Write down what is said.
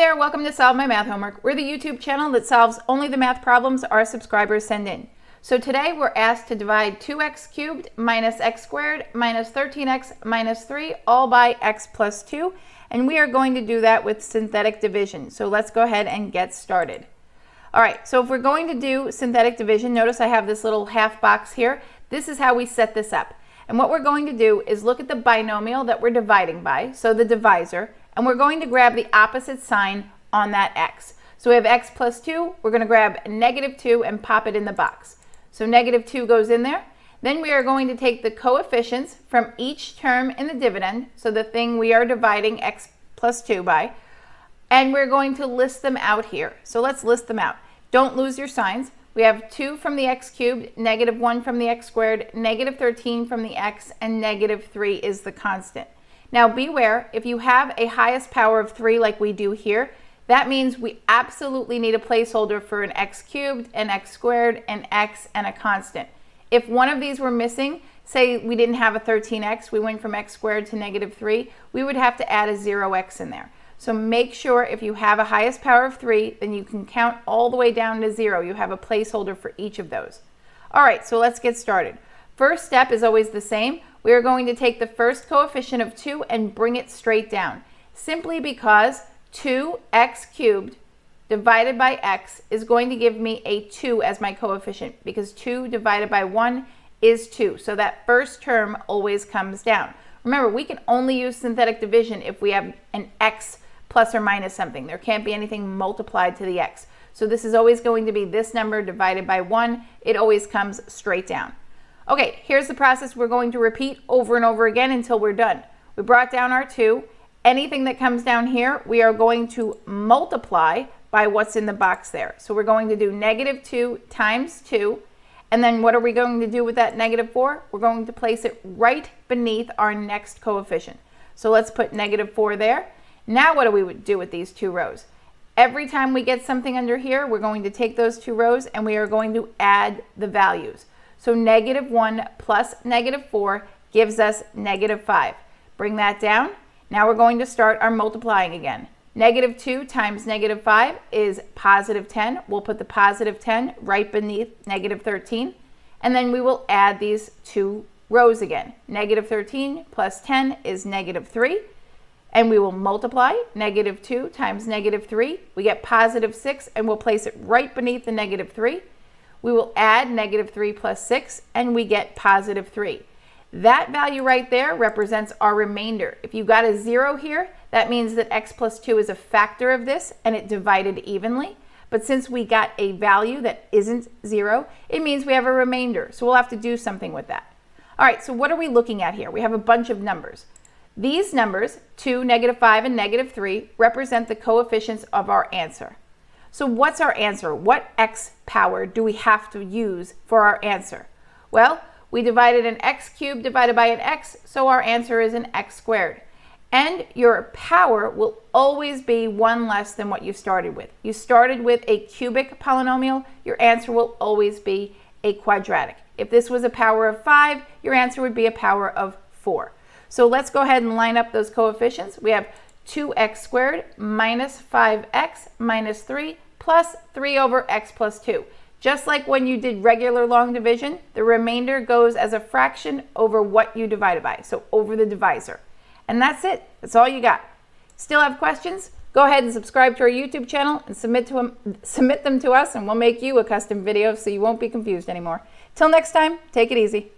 there, welcome to Solve My Math Homework. We're the YouTube channel that solves only the math problems our subscribers send in. So today we're asked to divide 2x cubed minus x squared minus 13x minus 3 all by x plus 2. And we are going to do that with synthetic division. So let's go ahead and get started. All right, so if we're going to do synthetic division, notice I have this little half box here. This is how we set this up. And what we're going to do is look at the binomial that we're dividing by, so the divisor, and we're going to grab the opposite sign on that x. So we have x plus 2, we're going to grab negative 2 and pop it in the box. So negative 2 goes in there. Then we are going to take the coefficients from each term in the dividend, so the thing we are dividing x plus 2 by, and we're going to list them out here. So let's list them out. Don't lose your signs. We have 2 from the x cubed, negative 1 from the x squared, negative 13 from the x, and negative 3 is the constant. Now beware, if you have a highest power of 3 like we do here, that means we absolutely need a placeholder for an x cubed, an x squared, an x, and a constant. If one of these were missing, say we didn't have a 13x, we went from x squared to negative 3, we would have to add a 0x in there. So make sure if you have a highest power of 3, then you can count all the way down to 0. You have a placeholder for each of those. All right, so let's get started. First step is always the same. We are going to take the first coefficient of 2 and bring it straight down, simply because 2x cubed divided by x is going to give me a 2 as my coefficient, because 2 divided by 1 is 2. So that first term always comes down. Remember, we can only use synthetic division if we have an x plus or minus something. There can't be anything multiplied to the x. So this is always going to be this number divided by 1. It always comes straight down. Okay, here's the process we're going to repeat over and over again until we're done. We brought down our 2. Anything that comes down here, we are going to multiply by what's in the box there. So we're going to do negative 2 times 2. And then what are we going to do with that negative 4? We're going to place it right beneath our next coefficient. So let's put negative 4 there. Now what do we do with these two rows? Every time we get something under here, we're going to take those two rows and we are going to add the values. So negative 1 plus negative 4 gives us negative 5. Bring that down. Now we're going to start our multiplying again. Negative 2 times negative 5 is positive 10. We'll put the positive 10 right beneath negative 13. And then we will add these two rows again. Negative 13 plus 10 is negative 3. And we will multiply negative 2 times negative 3. We get positive 6 and we'll place it right beneath the negative 3. We will add negative 3 plus 6 and we get positive 3. That value right there represents our remainder. If you got a 0 here, that means that x plus 2 is a factor of this and it divided evenly. But since we got a value that isn't 0, it means we have a remainder. So we'll have to do something with that. All right, so what are we looking at here? We have a bunch of numbers. These numbers, 2, negative 5, and negative 3, represent the coefficients of our answer. So what's our answer? What x power do we have to use for our answer? Well, we divided an x cubed divided by an x, so our answer is an x squared. And your power will always be 1 less than what you started with. You started with a cubic polynomial, your answer will always be a quadratic. If this was a power of 5, your answer would be a power of 4. So let's go ahead and line up those coefficients. We have 2x squared minus 5x minus 3 plus 3 over x plus 2. Just like when you did regular long division, the remainder goes as a fraction over what you divided by, so over the divisor. And that's it. That's all you got. Still have questions? Go ahead and subscribe to our YouTube channel and submit them to us, and we'll make you a custom video so you won't be confused anymore. Till next time, take it easy.